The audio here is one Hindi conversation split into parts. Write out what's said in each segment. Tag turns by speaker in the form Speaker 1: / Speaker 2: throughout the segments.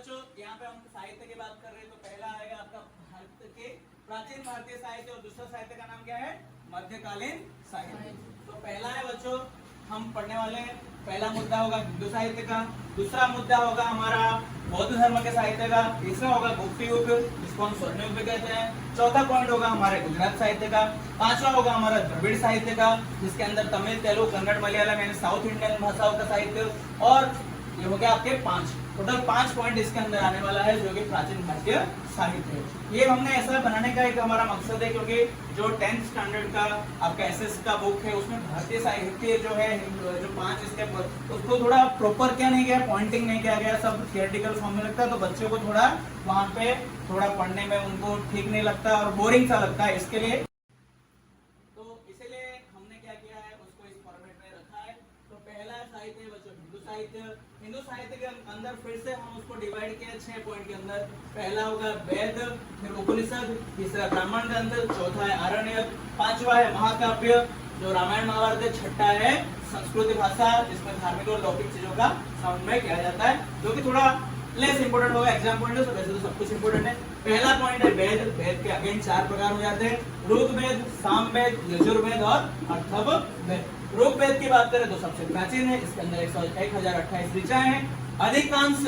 Speaker 1: बच्चों यहाँ पे हम साहित्य की बात कर रहे हैं तो पहला आएगा आपका भारत के प्राचीन भारतीय साहित्य और दूसरा साहित्य का नाम क्या है? मध्यकालीन साहित्य। तो पहला है बच्चों हम पढ़ने वाले हैं, पहला मुद्दा होगा हिंदू साहित्य का, दूसरा मुद्दा होगा हमारा बौद्ध धर्म के साहित्य का, तीसरा होगा गुप्त युग जिसको हम स्वर्ण युग भी कहते हैं, चौथा पॉइंट होगा हमारे गुजरात साहित्य का, पांचवा होगा हमारा द्रविड़ साहित्य का जिसके अंदर तमिल, तेलुगु, कन्नड़, मलयालम यानी साउथ इंडियन भाषाओं का साहित्य, और ये हो गया आपके टोटल 5 पॉइंट इसके अंदर आने वाला है जो कि प्राचीन भारतीय साहित्य है। ये हमने ऐसा बनाने का एक हमारा मकसद है क्योंकि जो 10th स्टैंडर्ड का आपका एसएस का बुक है उसमें भारतीय साहित्य जो है जो 5 स्टेप उसको थोड़ा प्रॉपर क्या नहीं किया, पॉइंटिंग नहीं किया गया, सब थियोरेटिकल फॉर्म में लगता है तो बच्चों को थोड़ा वहां पे थोड़ा पढ़ने में उनको ठीक नहीं लगता और बोरिंग सा लगता है, इसके लिए तो इसीलिए हमने क्या किया है उसको इस फॉर्मेट में रखा है। तो पहला साहित्य है बच्चों हिंदू साहित्य। हिंदू साहित्य के अंदर फिर से हम उसको डिवाइड किया 6 पॉइंट के अंदर। पहला होगा वेद, फिर उपनिषद, तीसरा ब्राह्मण ग्रंथ, चौथा है आरण्यक, पांचवा है महाकाव्य जो रामायण महाभारत है, छठा है संस्कृत भाषा जिसमें धार्मिक और लौकिक चीजों का समन्वय किया जाता है जो कि थोड़ा लेस इंपोर्टेंट होगा एग्जाम पॉइंट से, वैसे तो सब कुछ इंपोर्टेंट है। पहला पॉइंट है वेद। वेद के अगेन 4 प्रकार हो जाते हैं, ऋग्वेद, सामवेद, यजुर्वेद और अथर्ववेद। ऋग्वेद की बात करें तो सबसे प्राचीन है, इसके अंदर 1028 ऋचाएं हैं। अधिकांश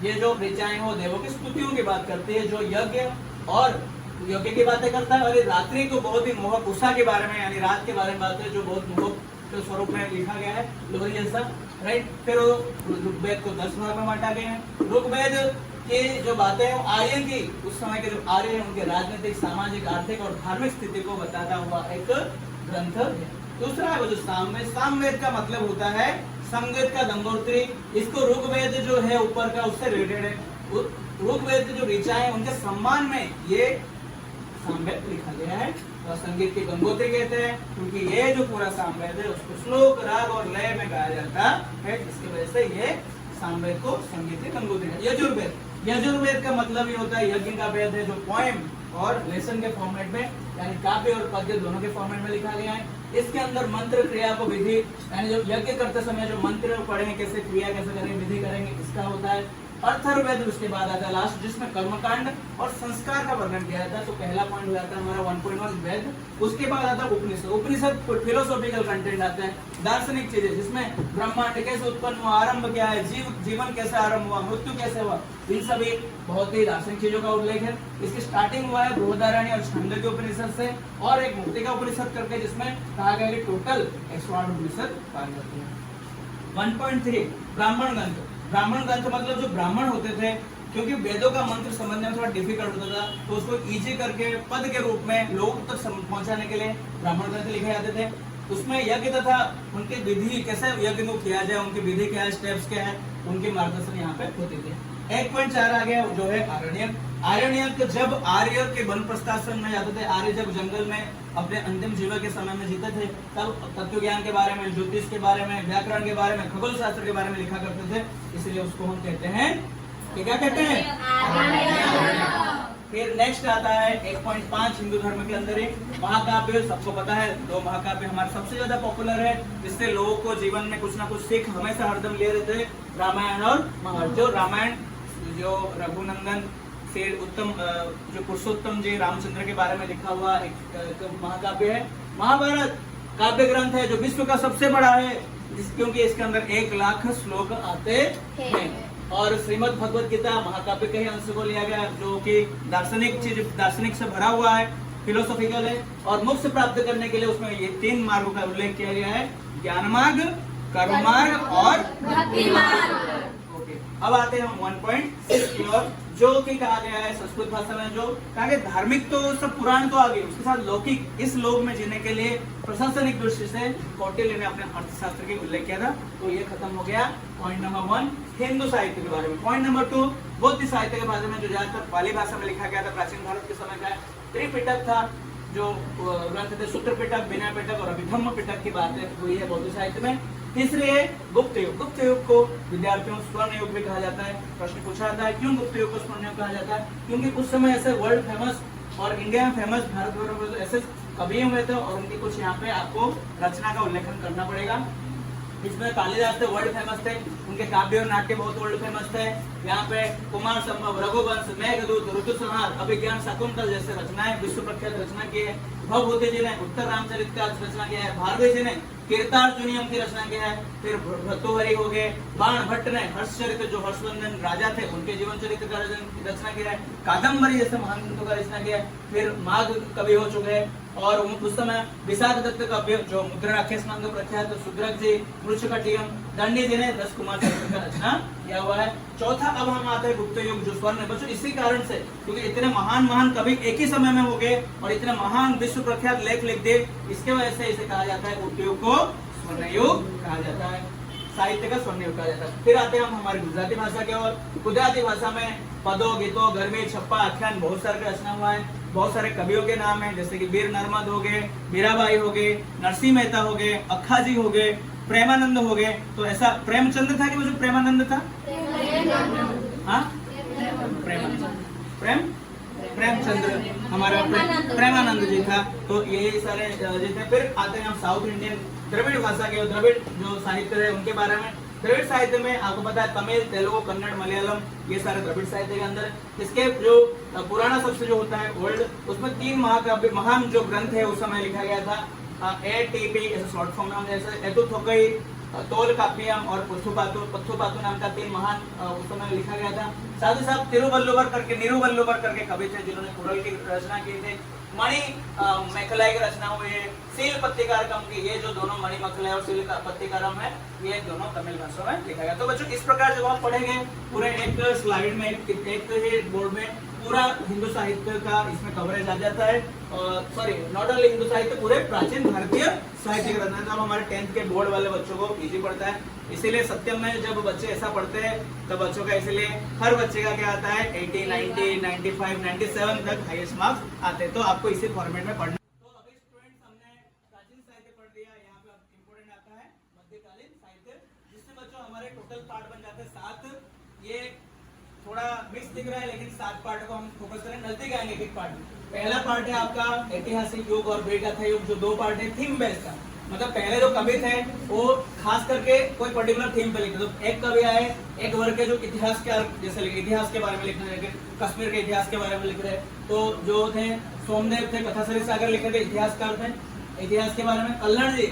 Speaker 1: ये जो ऋचाएं हो देवों की स्तुतियों की बात करती है, जो यज्ञ और यज्ञ की बातें करता है, और ये रात्रि को बहुत ही मोहक उषा के बारे में यानी रात के बारे में बात है जो बहुत मोहक तो स्वरूप में लिखा गया है लोरी जैसा, राइट। फिर ऋग्वेद को 10 भाग में बांटा गया है। ऋग्वेद के जो बातें हैं आर्य की, उस समय के जो आर्य हैं उनके राजनीतिक, सामाजिक, आर्थिक और धार्मिक स्थिति को बताता हुआ एक ग्रंथ है। दूसरा है वो जो सामवेद। सामवेद का मतलब होता है समवेद का गंगोत्री। इसको ऋग्वेद जो है ऊपर का उससे रिलेटेड है। ऋग्वेद जो ऋचाएं उनके सम्मान में ये सामवेद लिखा गया है और संगीत की गंगोत्री कहते हैं क्योंकि ये जो पूरा सामवेद है उसको श्लोक, राग और लय में गाया जाता है, जिसकी वजह से ये सामवेद को संगीत की गंगोत्री है। यजुर्वेद, यजुर्वेद का मतलब ये होता है यज्ञ का वेद है जो पोएम और लेसन के फॉर्मेट में यानी काव्य और पद्य दोनों के फॉर्मेट में लिखा गया है। इसके अंदर मंत्र, क्रिया को विधि यानी जो यज्ञ करते समय जो मंत्र पढ़ेंगे, कैसे क्रिया कैसे करेंगे, विधि करेंगे, इसका होता है। अथर्ववेद उसके बाद आता है लास्ट जिसमें कर्मकांड और संस्कार का वर्णन किया जाता है। तो पहला पॉइंट हो जाता है हमारा 1.1 वेद। उसके बाद आता है उपनिषद। उपनिषद फिलोसॉफिकल कंटेंट आता है, दार्शनिक चीजें जिसमें ब्रह्मांड कैसे उत्पन्न हुआ, आरंभ क्या है, जीवन कैसे आरंभ हुआ, मृत्यु कैसे हुआ, इन सभी बहुत ही दार्शनिक चीजों का उल्लेख है। इसकी स्टार्टिंग हुआ है बृहदारण्यक और छांदोग्य उपनिषद से और एक मुक्तिका उपनिषद करके जिसमें कहा गया कि टोटल 108 उपनिषद पाए जाते हैं। 1.3 ब्राह्मण ग्रंथ। ब्राह्मण ग्रंथ मतलब जो ब्राह्मण होते थे, क्योंकि वेदों का मंत्र समझने में थोड़ा डिफिकल्ट होता था तो उसको इजी करके पद के रूप में लोगों तक पहुंचाने के लिए ब्राह्मण ग्रंथ लिखे जाते थे। उसमें यज्ञ तथा उनकी विधि कैसे यज्ञ को किया जाए, उनकी विधि क्या है, स्टेप्स क्या है, उनके मार्गदर्शन यहाँ पे होते थे। 1.4 आ गया जो है आरण्यक। आरण्यक जब आर्य के वन प्रस्थाश्रम में जाते थे, आर्य जब जंगल में अपने अंतिम जीवन के समय में जीते थे तब तत्व ज्ञान के बारे में, ज्योतिष के बारे में, व्याकरण के बारे में, खगोल शास्त्र के बारे में लिखा करते थे, इसलिए उसको हम कहते हैं कि क्या कहते हैं। फिर नेक्स्ट आता है 1.5 हिंदू धर्म के अंदर ही महाकाव्य। सबको पता है 2 महाकाव्य हमारे सबसे ज्यादा पॉपुलर है जिससे लोगों को जीवन में कुछ ना कुछ सीख हमेशा हरदम ले रहे थे, रामायण और महाभारत। जो रामायण जो रघुनंदन से उत्तम जो पुरुषोत्तम जी रामचंद्र के बारे में लिखा हुआ एक महाकाव्य है। महाभारत काव्य ग्रंथ है जो विश्व का सबसे बड़ा है क्योंकि इसके अंदर 1 लाख श्लोक आते हैं। और श्रीमद् भगवत गीता महाकाव्य के ही अंश को लिया गया जो कि दार्शनिक से भरा हुआ है, फिलोसॉफिकल है और मोक्ष प्राप्त करने के लिए उसमें ये 3 मार्गों का उल्लेख किया गया है, ज्ञान मार्ग, कर्म मार्ग और भक्ति मार्ग। अब आते हैं हम 1.6 की ओर जो कि कहा गया है संस्कृत भाषा में, जो कहा गया धार्मिक तो सब पुराण तो आ गए, उसके साथ लौकिक इस लोक में जीने के लिए प्रशासनिक दृष्टि से कौटिल्य ने अपने अर्थशास्त्र के उल्लेख किया था। तो ये खत्म हो गया पॉइंट नंबर 1 हिंदू साहित्य के बारे में। पॉइंट नंबर 2 बौद्ध साहित्य के बारे में जो ज्यादातर पाली भाषा में लिखा गया था, प्राचीन भारत के समय का त्रिपिटक था जो ग्रंथ थे, सूत्र पिटक, विनय पिटक और अभिधम्म पिटक की बातें हुई है बौद्ध साहित्य में। तीसरे है गुप्त युग। गुप्त युग को विद्यार्थियों स्वर्ण युग भी कहा जाता है। प्रश्न पूछा जाता है क्यों गुप्त युग को स्वर्ण युग कहा जाता है, क्योंकि उस समय ऐसे वर्ल्ड फेमस और इंडिया में फेमस भारत में ऐसे कवि हुए थे और उनकी कुछ यहाँ पे आपको रचना का उल्लेखन करना पड़ेगा। इसमें कालिदास थे, वर्ल्ड फेमस थे, उनके काव्य और नाट्य बहुत वर्ल्ड फेमस थे। यहाँ पे कुमार संभव, रघुवंश, मेघदूत, ऋतुसंहार, अभिज्ञान शाकुंतल जैसे रचनाएं विश्व प्रख्यात रचना की है। भवभूति जी ने उत्तर रामचरित का रचना किया है। भारती जी ने कीर्तार्जुनियम की रचना किया है। फिर भर्तृहरि हो गए। बाण भट्ट ने हर्षचरित, जो हर्षवर्धन राजा थे उनके जीवन चरित्र का रचना किया है। कादम्बरी जैसे महान ग्रंथों का रचना किया है। फिर माघ कवि हो चुके हैं। और उस समय विशाख दत्त काव्य जो मुद्रण राक्षस नाम का प्रख्यात, सुद्रक जी, मृच्छकटियम, दंडी जी ने 10 कुमार चरित्र का रचना किया हुआ है। चौथा अब हम आते हैं गुप्त युग, जो स्वर्ण बच्चों इसी कारण से, क्योंकि इतने महान महान कवि एक ही समय में हो गए और इतने महान विश्व प्रख्यात लेख लिख दिए, इसके वजह से इसे कहा जाता है गुप्त युग को स्वर्ण युग कहा जाता है, साहित्य का स्वर्ण युग कहा जाता है। फिर आते हैं हम हमारी गुजराती भाषा के और। गुजराती भाषा में पदों, गीतों, गर्मी, छप्पा, आख्यान बहुत सारे रचना हुआ है। बहुत सारे कवियों के नाम हैं, जैसे कि वीर नर्मद हो गए, मीराबाई हो गए, नरसिंह मेहता हो गए, अक्खाजी हो गए, प्रेमानंद हो गए। तो ऐसा प्रेमचंद था कि वो जो प्रेमानंद था, हाँ प्रेमचंद्र हमारा प्रेमानंद जी था। तो यही सारे जी थे। फिर आते हैं हम साउथ इंडियन द्रविड़ भाषा के, द्रविड़ जो साहित्य है उनके बारे में। द्रविड़ साहित्य में आपको पता है तमिल, तेलुगु, कन्नड़, मलयालम, ये सारे द्रविड़ साहित्य के अंदर। इसके जो पुराना शब्द जो होता है ओल्ड, उसमें 3 महाकाव्य महान जो ग्रंथ है उस समय लिखा गया था। ATP ऐसे शॉर्ट फॉर्म नाम, जैसे एतुथोकई, तोलकाप्पियम और पत्थुपातु नाम का 3 महान उस समय लिखा गया था। साथ ही साथ निरुवल्लुवर करके कवि थे जिन्होंने कुरल की रचना की थी। मणि मेखलाई की रचना हुई है। सील पत्तिकारकम की, ये जो दोनों मणि मेखलाई और सील पत्तिकारकम है, ये दोनों तमिल भाषा में लिखा गया। तो बच्चों इस प्रकार जब आप पढ़ेंगे पूरे एक स्लाइड में, एक ही बोर्ड में पूरा हिंदू साहित्य का इसमें कवरेज आ जाता है। सॉरी, नॉट ओनली हिंदू साहित्य, पूरे प्राचीन भारतीय साहित्य का रचना। जब हमारे 10th के बोर्ड वाले बच्चों को इजी पड़ता है, इसीलिए सत्यम में जब बच्चे ऐसा पढ़ते हैं तो बच्चों का इसीलिए हर बच्चे का क्या आता है 80, 90, 95, 97 तक हाईएस्ट मार्क्स आते हैं। तो आपको इसी फॉर्मेट में पढ़ना। तो अभी स्टूडेंट्स हमने प्राचीन साहित्य पढ़ लिया। यहाँ पे इंपोर्टेंट आता है मध्यकालीन साहित्य, जिससे बच्चों हमारे टोटल पार्ट बन जाते हैं 7। ये थोड़ा मिक्स दिख रहा है, लेकिन 7 पार्ट को हम फोकस करें, नजदीक आएंगे एक पार्ट। पहला पार्ट है आपका ऐतिहासिक युग और वीरगाथा युग, जो 2 पार्ट है थीम बेस्ड का। मतलब पहले जो कवि थे वो खास करके कोई पर्टिकुलर थीम पे लिखते। तो एक कवि आए, एक वर्ग के जो इतिहासकार जैसे इतिहास के बारे में लिखने लगे, कश्मीर के इतिहास के बारे में लिख रहे। तो जो थे सोमदेव थे, कथासरी सागर लिखे थे, इतिहासकार थे, इतिहास के बारे में। कल्हण जी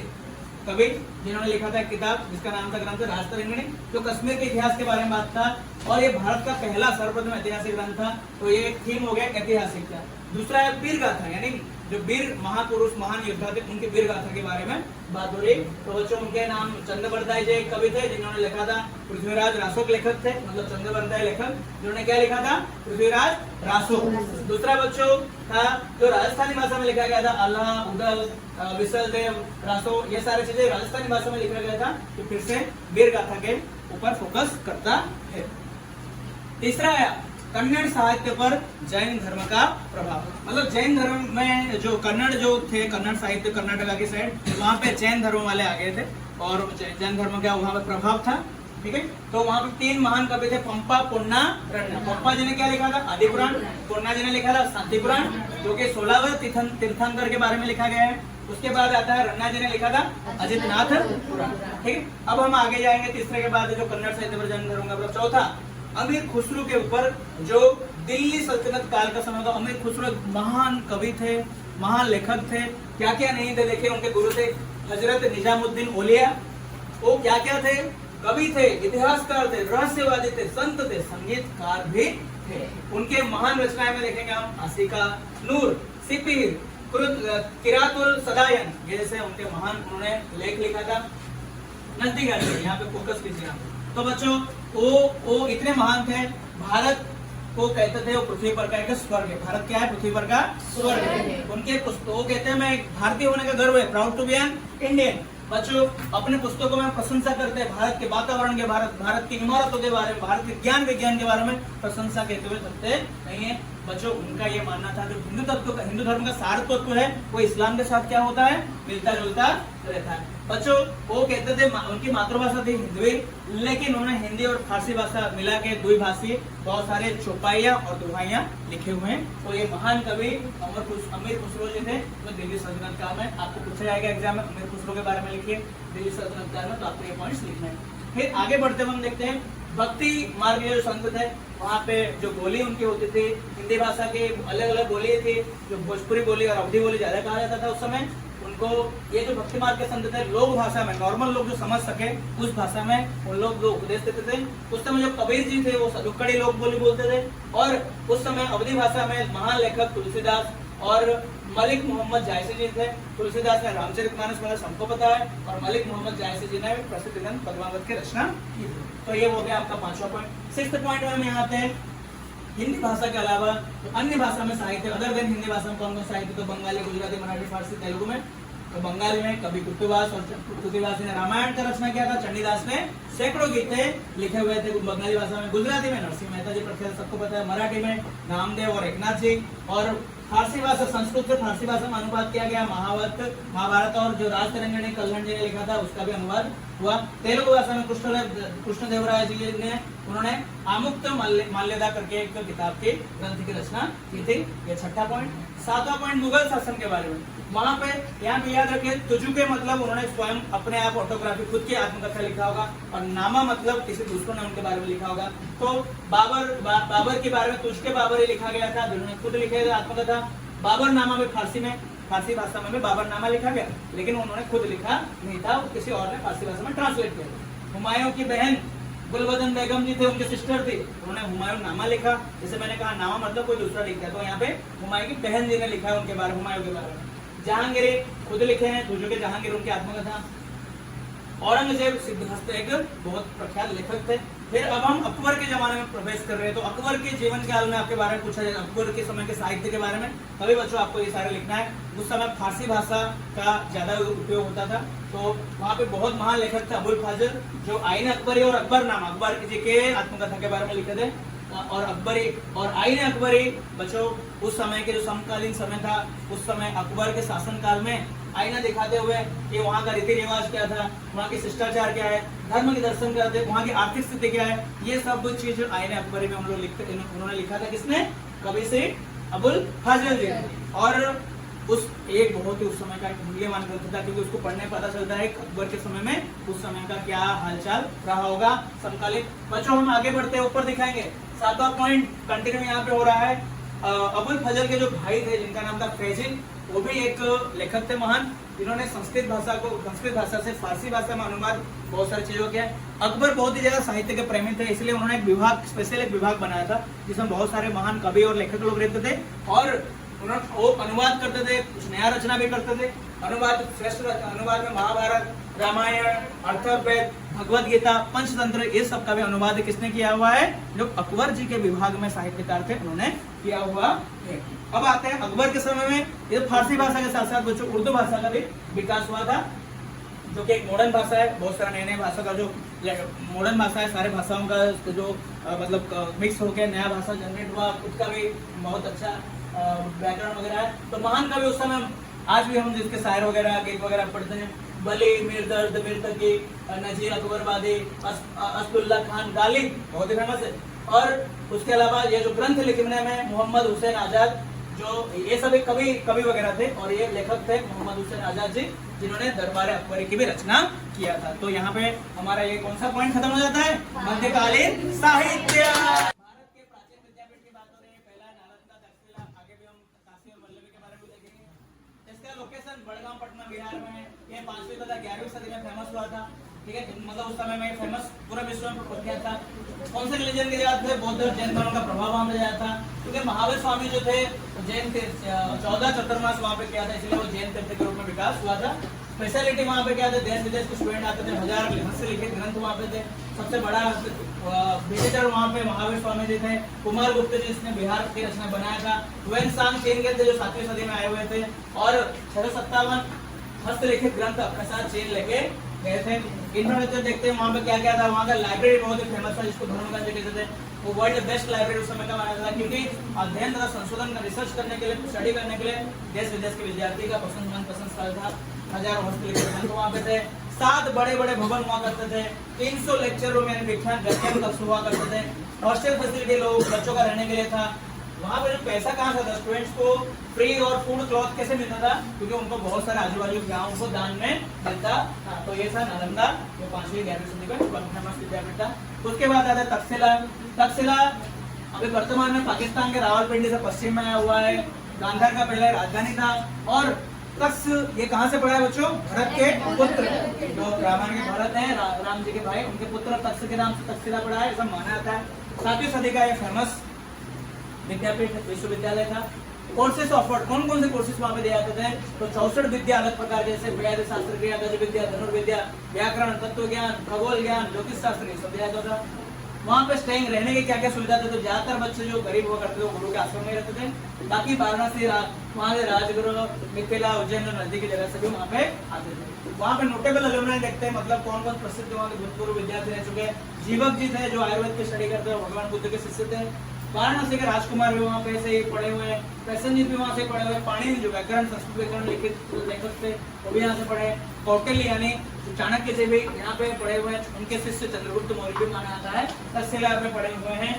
Speaker 1: कवि, जिन्होंने लिखा था किताब जिसका नाम था ग्रंथ राजतरंगिणी, जो कश्मीर के इतिहास के बारे में बात था, और ये भारत का पहला सर्वप्रथम ऐतिहासिक ग्रंथ था। तो ये थीम हो गया ऐतिहासिक का। दूसरा है वीर गाथा, यानी जो वीर महापुरुष महान योद्धा थे उनके वीर गाथा के बारे में बात हो रही। तो बच्चों उनके नाम चंद्रबरदाई जी एक कवि थे, जिन्होंने लिखा था। पृथ्वीराज रासोक लेखक थे, मतलब चंद्रबरदाई लेखक, जिन्होंने क्या लिखा था पृथ्वीराज रासोक। दूसरा बच्चों था जो राजस्थानी भाषा में लिखा गया था, अल्लाह, उदल, विसल देव, रासो, ये सारी चीजें राजस्थानी भाषा में लिखा गया था। तो फिर से वीर गाथा के ऊपर फोकस करता है। तीसरा है कन्नड़ साहित्य पर जैन धर्म का प्रभाव। मतलब जैन धर्म में जो कन्नड़ जो थे, कन्नड़ साहित्य कर्नाटका की साइड, वहाँ पे जैन धर्म वाले आ गए थे और जैन धर्म का वहाँ पे प्रभाव था। ठीक है, तो वहाँ पे 3 महान कवि थे, पंपा, पुन्ना, रन्ना। पंपा जी ने क्या लिखा था आदि पुराण, पुन्ना जी ने लिखा था शांति पुराण, जो कि 16वें तीर्थंकर के बारे में लिखा गया है। उसके बाद आता है रन्ना जी ने लिखा था अजितनाथ पुराण। ठीक है, अब हम आगे जाएंगे तीसरे के बाद जो कन्नड़ साहित्य पर जैन धर्म का प्रभाव। चौथा अमीर खुसरो के ऊपर, जो दिल्ली सल्तनत काल का समय था। अमीर खुसरो महान कवि थे, महान लेखक थे, क्या क्या नहीं थे। देखिए उनके गुरु थे हजरत निजामुद्दीन औलिया। वो क्या क्या थे, कवि थे, इतिहासकार थे, रहस्यवादी थे, संत थे, संगीतकार भी थे। उनके महान रचनाएं में देखेंगे हम आसिका नूर, सिपिर, किरातुल सदायन, ये जैसे उनके महान उन्होंने लेख लिखा था। नजदीक आइए, यहाँ पे फोकस कीजिए। तो बच्चों वो इतने महान थे, भारत को कहते थे वो पृथ्वी पर का एक स्वर्ग है। भारत क्या है, पृथ्वी पर का स्वर्ग है। उनके पुस्तकों कहते हैं मैं भारतीय होने का गर्व है, proud to be an Indian. बच्चों अपने पुस्तकों में प्रशंसा करते हैं भारत के वातावरण के, भारत की इमारतों के बारे में, भारत के ज्ञान विज्ञान के बारे में प्रशंसा कहते हुए चलते नहीं है। बच्चों उनका ये मानना था जो हिंदू धर्म का सार तत्व है वो इस्लाम के साथ क्या होता है, मिलता जुलता रहता है। बच्चों वो कहते थे, उनकी मातृभाषा थी हिंदी, लेकिन उन्होंने हिंदी और फारसी भाषा मिला के द्विभाषी बहुत सारे चौपाइयाँ और दोहाइयाँ लिखे हुए हैं। तो ये महान कवि अमीर खुसरो जी थे, जो दिल्ली सल्तनत काल में, आपको पूछा जाएगा एग्जाम में अमीर खुसरो के बारे में लिखिए दिल्ली सल्तनत काल में, तो आपको ये पॉइंट्स लिखना है। फिर आगे बढ़ते हुए हम देखते हैं भक्ति मार्ग जो संत थे, वहाँ पे जो बोली उनकी होती थी हिंदी भाषा की अलग अलग बोली थी, जो भोजपुरी बोली और अवधी बोली ज्यादा कहा जाता था उस समय। उनको ये जो भक्ति मार्ग के संत थे, लोक भाषा में नॉर्मल लोग जो समझ सके उस भाषा में उन लोग जो उपदेश देते थे। उस समय जो कबीर जी थे वो सदुक्कड़ी लोक बोली बोलते थे, और उस समय अवधी भाषा में महान लेखक तुलसीदास और मलिक मोहम्मद जायसी जी थे। तुलसीदास ने रामचरितमानस मतलब सबको पता है, और मलिक मोहम्मद जायसी जी ने प्रसिद्ध ग्रंथ पद्मावत की रचना की थी। तो ये हो गया आपका 5वां पॉइंट। 6th पॉइंट में हम यहाँ पे हिंदी भाषा के अलावा तो अन्य भाषा में साहित्य, अदर देन हिंदी भाषा में कौन कौन साहित्य, तो बंगाली, गुजराती, मराठी, फारसी, तेलुगु में। तो बंगाली में कवि कुतुबदास, और कुतुबदास ने रामायण का रचना किया था। चंडीदास ने सैकड़ों गीते लिखे हुए थे बंगाली भाषा में। गुजराती में नरसिंह मेहता जी प्रख्यात सबको पता है। मराठी में नामदेव और एकनाथ जी, और फारसी भाषा संस्कृत से फारसी भाषा में अनुवाद किया गया महाभारत, और जो राज तरंगिणी कल्याण जी ने लिखा था उसका भी अनुवाद हुआ। तेलुगु भाषा में कृष्णदेवराय जी ने उन्होंने आमुक्त माल्यदा करके एक किताब की ग्रंथ की रचना की थी। ये 6ठा पॉइंट। 7वां पॉइंट मुगल शासन के बारे में। वहां पे यहाँ पे याद रखिए, तुजुके मतलब उन्होंने स्वयं अपने आप ऑटोग्राफी खुद की आत्मकथा लिखा होगा, और नामा मतलब किसी दूसरों ने उनके बारे में लिखा होगा। तो बाबर के बारे में तुझके बाबर ही लिखा गया था, जिन्होंने खुद लिखे थे आत्मकथा। बाबर नामा में फारसी भाषा में बाबर नामा लिखा गया, लेकिन उन्होंने खुद लिखा नहीं था, किसी और ने फारसी भाषा में ट्रांसलेट किया। हुमायूं की बहन गुलबदन बेगम जी थे, उनके सिस्टर थी, उन्होंने हुमायूं नामा लिखा। जैसे मैंने कहा नामा मतलब कोई दूसरा लिखता है, तो यहाँ पे हुमायूं की बहन जी ने लिखा है उनके बारे में, हुमायूं के बारे में। जहांगीर खुद लिखे हैं, तुझो के जहांगीर उनकी आत्मकथा। औरंगजेब सिद्धहस्त एक बहुत प्रख्यात लेखक थे। फिर अब हम अकबर के जमाने में प्रवेश कर रहे हैं। तो अकबर के जीवन काल में आपके बारे में पूछा जाएगा, अकबर के समय के साहित्य के बारे में। तभी बच्चों आपको ये सारे लिखना है। उस समय फारसी भाषा का ज्यादा उपयोग होता था, तो वहाँ पे बहुत महान लेखक थे अबुल फाजल, जो आईन अकबरी और अकबरनामा अकबर जी के आत्मकथा के बारे में लिखे थे। और अकबरी और आईन अकबरी बच्चों उस समय के जो समकालीन समय था, उस समय अकबर के शासनकाल में आईना दिखाते हुए कि वहाँ का रीति रिवाज क्या था, वहाँ की शिष्टाचार क्या है, धर्म के दर्शन क्या थे, वहाँ की आर्थिक स्थिति क्या है, ये सब चीज आईने अकबरी में हम लोग लिखते, उन्होंने लिखा था। किसने? कवि से अबुल फाजल जी। और उस एक बहुत ही उस समय का एक मूल्यवान ग्रंथ था, क्योंकि उसको पढ़ने पता चलता है अकबर के समय में उस समय का क्या हालचाल रहा होगा समकालीन। बच्चों हम आगे बढ़ते हैं, ऊपर दिखाएंगे 7वां पॉइंट कंटिन्यू यहाँ पे हो रहा है। अबुल फजल के जो भाई थे जिनका नाम था फैजिल, वो भी एक लेखक थे महान, जिन्होंने संस्कृत भाषा से फारसी भाषा में अनुवाद बहुत सारी चीजों किया। अकबर बहुत ही ज्यादा साहित्य के प्रेमी थे, इसलिए उन्होंने एक विभाग, स्पेशल एक विभाग बनाया था जिसमें बहुत सारे महान कवि और लेखक लोग रहते थे, और उन्होंने वो अनुवाद करते थे, कुछ नया रचना भी करते थे। अनुवाद श्रेष्ठ अनुवाद में महाभारत, रामायण, अर्थवेद, भगवद गीता, पंचतंत्र, ये सब का भी अनुवाद किसने किया हुआ है? जो अकबर जी के विभाग में साहित्यकार थे उन्होंने किया हुआ है। अब आते हैं अकबर के समय में ये फारसी भाषा के साथ साथ बच्चों उर्दू भाषा का भी विकास हुआ था, जो कि एक मॉडर्न भाषा है। बहुत सारा नए भाषा का जो मॉडर्न भाषा है, सारे भाषाओं का जो मतलब मिक्स होकर नया भाषा जनरेट हुआ, उसका भी बहुत अच्छा व्याकरण वगैरह है। तो महान कवि उस समय, आज भी हम जिसके शायर वगैरह गीत वगैरह पढ़ते हैं, बली, मिर्दर्द, मिर्तकी, नजीर अकबरबादी, असदुल्ला खान गालिब बहुत ही फेमस है। और उसके अलावा ये जो ग्रंथ लिखने में मोहम्मद हुसैन आजाद, जो ये सभी कवि वगैरह थे, और ये लेखक थे मोहम्मद हुसैन आजाद जी, जिन्होंने दरबार अकबरी की भी रचना किया था। तो यहाँ पे हमारा ये कौन सा पॉइंट खत्म हो जाता है? मध्यकालीन साहित्य। भारत के प्राचीन विद्यापीठ की बात हो रही है, पहला नालंदा, तक्षशिला, आगे भी हम काशी और वल्लभी के बारे में देखेंगे। इसका लोकेशन बड़गांव पटना बिहार में है। ये 5वीं तथा 11वीं सदी में फेमस हुआ था, ठीक है, मतलब उस समय में फेमस पूरे विश्व में प्रख्यात था। कौन से रिलीजन के लिए थे? बौद्ध और जैन धर्म का प्रभाव वहां पे आया था, क्योंकि महावीर स्वामी जो थे जैन थे, 14 चतुर्मास वहां पे किया था, इसलिए वो जैन तीर्थ के रूप में विकास हुआ था। स्पेशलिटी वहाँ पे क्या थे? देश विदेश के स्टूडेंट आते थे, 1000 हस्तलिखित ग्रंथ वहाँ पे थे। सबसे बड़ा विजिटर वहाँ पे महावीर स्वामी जी थे। कुमार गुप्त जी जिसने बिहार की रचना बनाया था। ह्वेन सांग चीन के थे जो 7वीं सदी में आए हुए थे, और 657 हस्तलिखित ग्रंथ अपने साथ चीन लेके गए थे। इंफ्रास्ट्रक्चर देखते हैं वहाँ पे क्या क्या था। वहाँ का लाइब्रेरी बहुत ही फेमस था, जिसको धर्मगंज कहते थे। वो वर्ल्ड बेस्ट लाइब्रेरी उस समय का माना जाता है, क्योंकि अध्ययन तथा संशोधन का रिसर्च करने के लिए, स्टडी करने के लिए देश विदेश के विद्यार्थी का मनपसंद स्थल था। हजारों हॉस्टल वहाँ पे थे, 7 बड़े बड़े भवन हुआ करते थे, 300 लेक्चर रूम यानी व्याख्यान कक्ष हुआ करते थे, हॉस्टल फैसिलिटी लोग बच्चों का रहने के लिए था। वहाँ पे जो पैसा कहाँ था, स्टूडेंट्स को फ्री और फूड क्लॉथ कैसे मिलता था, क्योंकि उनको बहुत सारे आजू बाजू गाँव को दान में मिलता था। तो ये था नालंदा, जो 5वीं 11वीं सदी का फेमस विद्यापीठ था। उसके बाद आता है तक्षशिला। तक्षशिला अभी वर्तमान में पाकिस्तान के रावलपिंडी से पश्चिम में आया हुआ है, गांधार का पहले राजधानी था। और तक्ष ये कहाँ से पढ़ा है बच्चों, भरत के पुत्र, जो रामायण के भरत हैं, राम जी के भाई, उनके पुत्र तक्ष के नाम से तक्षशिला पढ़ा है, ऐसा माना जाता है। 7वीं सदी का ये फेमस विद्यापीठ विश्वविद्यालय था। कोर्सेस ऑफर्ड, कौन कौन से कोर्सेस वहाँ पे दिए जाते थे, तो 64 विद्या अलग प्रकार, जैसे वेद शास्त्र क्रिया, गज विद्या, धनुर्विद्या, व्याकरण, तत्व ज्ञान, खगोल ज्ञान, ज्योतिष शास्त्र, सब दिया जाता था। वहाँ पे स्टेइंग रहने की क्या क्या सुविधा थी, तो ज्यादातर बच्चे जो गरीब हुआ करते थे वो गुरु के आश्रम में रहते थे। बाकी वाराणसी वहाँ के राजगुरु, मिथिला, उज्जैन नदी की जगह से भी वहाँ पे आते थे। वहाँ पे नोटेबल अलुमनाई देखते हैं, मतलब कौन कौन प्रसिद्ध वहाँ के भूतपूर्व विद्यार्थी रह चुके हैं। जीवक जी थे जो आयुर्वेद की स्टडी करते हैं, भगवान बुद्ध के शिष्य थे। वाराणसी के राजकुमार भी वहाँ पे से ही पढ़े हुए हैं, पैसेंजर भी वहाँ से पढ़े हुए हैं। पाणिनि जो व्याकरण, संस्कृत व्याकरण लिखित लेखक थे वो भी यहाँ से पढ़े। कौटिल्य यानी चाणक्य से भी यहाँ पे पढ़े हुए हैं, उनके शिष्य चंद्रगुप्त मौर्य भी माना जाता है, तक्षशिला में पढ़े हुए हैं।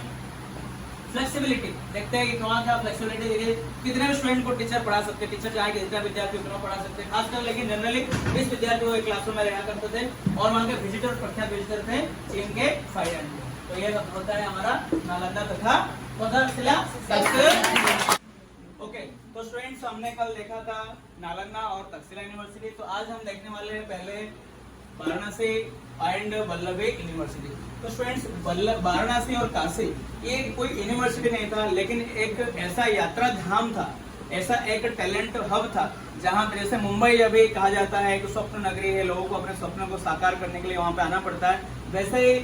Speaker 1: फ्लेक्सिबिलिटी देखते हैं कि कौन सा फ्लेक्सिबिलिटी देखिए, कितने भी स्टूडेंट को टीचर पढ़ा सकते हैं, टीचर चाहे कितना विद्यार्थी उतना पढ़ा सकते हैं, खासकर लेकिन जनरली 20 विद्यार्थी वो एक क्लासरूम में रहा करते थे। और वहाँ के विजिटर, प्रख्यात विजिटर थे चीन के फाइडेंट। तो ये होता है हमारा नालंदा तथा तक्षशिला। ओके, तो स्टूडेंट्स हमने कल देखा था नालंदा और तक्षशिला यूनिवर्सिटी। तो आज हम देखने वाले हैं पहले वाराणसी एंड वल्लभी यूनिवर्सिटी। तो स्टूडेंट्स वाराणसी और काशी ये कोई यूनिवर्सिटी नहीं था, लेकिन एक ऐसा यात्रा धाम था, ऐसा एक टैलेंट हब था, जहाँ पे जैसे मुंबई अभी कहा जाता है एक स्वप्न नगरी है, लोगों को अपने सपनों को साकार करने के लिए वहाँ पे आना पड़ता है, वैसे ही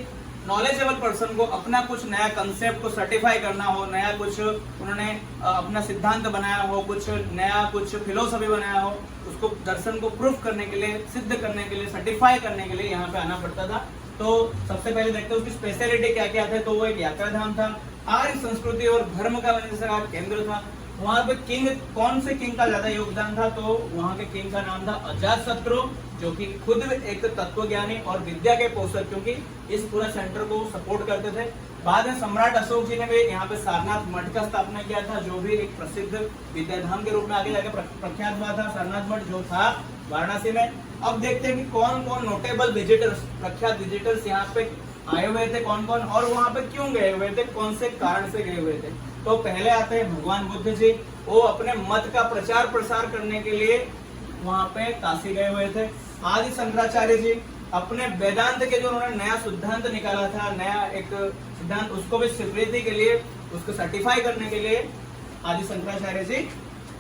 Speaker 1: नॉलेजेबल पर्सन को अपना कुछ नया कंसेप्ट को सर्टिफाई करना हो, नया कुछ उन्होंने अपना सिद्धांत बनाया हो, कुछ नया कुछ फिलोसफी बनाया हो, उसको दर्शन को प्रूफ करने के लिए, सिद्ध करने के लिए, सर्टिफाई करने के लिए यहाँ पे आना पड़ता था। तो सबसे पहले देखते हैं उसकी स्पेशलिटी क्या क्या थे। तो वो एक यात्रा धाम था, आर्य संस्कृति और धर्म का केंद्र था। वहाँ पे किंग, कौन से किंग का ज्यादा योगदान था, तो वहाँ के किंग का नाम था अजातशत्रु, जो कि खुद एक तत्वज्ञानी और विद्या के पोषक, क्योंकि इस पूरा सेंटर को सपोर्ट करते थे। बाद में सम्राट अशोक जी ने भी यहाँ पे सारनाथ मठ का स्थापना किया था, जो भी एक प्रसिद्ध विद्याधाम के रूप में आगे जाकर प्रख्यात हुआ था, सारनाथ मठ जो था वाराणसी में। अब देखते हैं कि कौन कौन नोटेबल विजिटर्स, प्रख्यात विजिटर्स यहाँ पे आए हुए थे, कौन कौन, और वहाँ पे क्यों गए हुए थे, कौन से कारण से गए हुए थे। तो पहले आते हैं भगवान बुद्ध जी, वो अपने मत का प्रचार प्रसार करने के लिए वहाँ पे काशी गए हुए थे। आदि शंकराचार्य जी अपने वेदांत के जो उन्होंने नया सिद्धांत निकाला था, नया एक सिद्धांत, उसको भी स्वीकृति के लिए, उसको सर्टिफाई करने के लिए आदि शंकराचार्य जी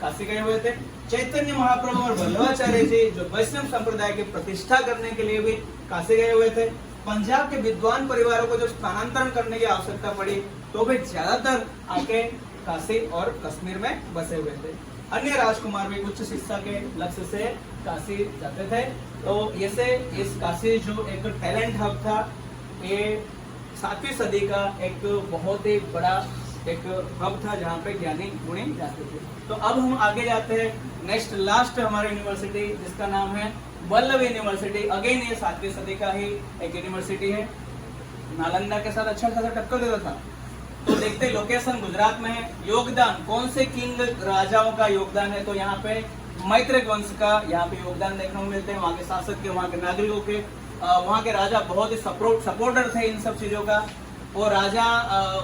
Speaker 1: काशी गए हुए थे। चैतन्य महाप्रभु और वल्लभाचार्य जी जो वैष्णव संप्रदाय की प्रतिष्ठा करने के लिए भी काशी गए हुए थे। पंजाब के विद्वान परिवारों को जो स्थानांतरण करने की आवश्यकता पड़ी, तो वे ज्यादातर आके काशी और कश्मीर में बसे हुए थे। अन्य राजकुमार भी उच्च शिक्षा के लक्ष्य से काशी जाते थे। तो ऐसे इस काशी जो एक टैलेंट हब था, ये 7वीं सदी का एक बहुत ही बड़ा एक हब था, जहाँ पे ज्ञानी गुणी जाते थे। तो अब हम आगे जाते हैं नेक्स्ट लास्ट हमारी यूनिवर्सिटी, जिसका नाम है वल्लभी यूनिवर्सिटी। अगेन ये 7वीं सदी का ही एक यूनिवर्सिटी है, नालंदा के साथ अच्छा खासा टक्कर देता था। तो देखते लोकेशन गुजरात में है। योगदान कौन से किंग राजाओं का योगदान है, तो यहाँ पे मैत्रेय वंश का यहाँ पे योगदान देखने को मिलते हैं। वहाँ के शासक के, वहाँ के नागरिकों के, वहाँ के राजा बहुत ही सपोर्टर थे इन सब चीजों का। वो राजा,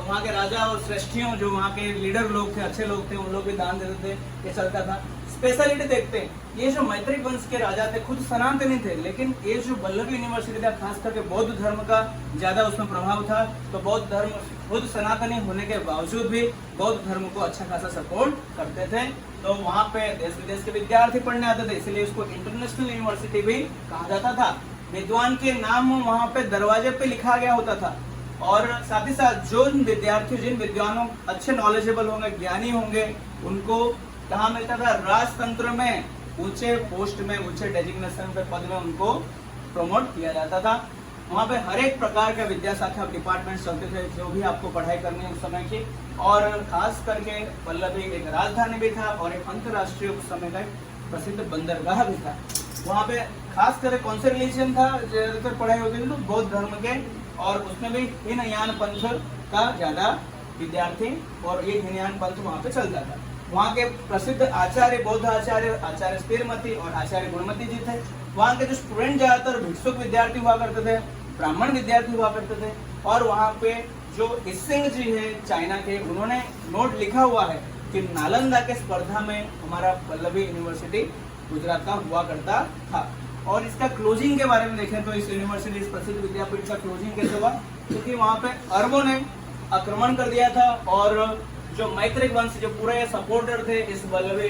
Speaker 1: वहाँ के राजा और श्रेष्ठियों जो वहाँ के लीडर लोग थे, अच्छे लोग थे, उन लोग भी दान देते थे, ये चलता था। स्पेशलिटी देखते हैं, ये जो मैत्रेय वंश के राजा थे खुद सनातनी थे, लेकिन ये जो वल्लभी यूनिवर्सिटी था खास करके बौद्ध धर्म का ज्यादा उसमें प्रभाव था। तो बौद्ध धर्म खुद सनातनी होने के बावजूद भी बौद्ध धर्म को अच्छा खासा सपोर्ट करते थे। तो वहाँ पे देश विदेश के विद्यार्थी पढ़ने आते थे, इसलिए उसको इंटरनेशनल यूनिवर्सिटी भी कहा जाता था। विद्वान के नाम वहाँ पे दरवाजे पे लिखा गया होता था। और साथ ही साथ जो विद्यार्थी, जिन विद्वानों अच्छे नॉलेजेबल होंगे, ज्ञानी होंगे, उनको कहाँ मिलता था, राजतंत्र में ऊंचे पोस्ट में, ऊंचे डेजिग्नेशन पे, पद में उनको प्रमोट किया जाता था। वहाँ पे हर एक प्रकार का विद्या शाखा डिपार्टमेंट चलते थे, जो भी आपको पढ़ाई करनी है उस समय की। और खास करके पल्लवी एक राजधानी भी था और एक अंतर्राष्ट्रीय उस समय का प्रसिद्ध बंदरगाह भी था। वहाँ पे खास कर कौन से रिलीजन था ज्यादातर पढ़ाई होती थी, तो बौद्ध धर्म के, और उसमें भी हीनयान पंथ का ज्यादा विद्यार्थी, और ये हीनयान पंथ वहाँ पे चलता था। वहाँ के प्रसिद्ध आचार्य, बौद्ध आचार्य, आचार्य स्थिरमती और आचार्य गुणमती जी थे। वहाँ के जो स्टूडेंट ज्यादातर भिक्षुक विद्यार्थी हुआ करते थे, ब्राह्मण विद्यार्थी हुआ करते थे। और वहाँ पे जो इसिंग जी है चाइना के, उन्होंने नोट लिखा हुआ है कि नालंदा के स्पर्धा में हमारा पल्लवी यूनिवर्सिटी गुजरात का हुआ करता था। और इसका क्लोजिंग के बारे में देखें तो इस यूनिवर्सिटी, इस प्रसिद्ध विद्यापीठ का क्लोजिंग कैसे हुआ, क्योंकि वहाँ पे अरबों ने आक्रमण कर दिया था और जो मैत्रिक वंश जो पूरे सपोर्टर थे इस पल्लवी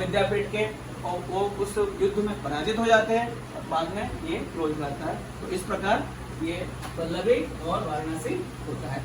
Speaker 1: विद्यापीठ के, और वो उस युद्ध में पराजित हो जाते हैं और बाद में ये क्लोज करता है। तो इस प्रकार ये पल्लवी और वाराणसी होता है।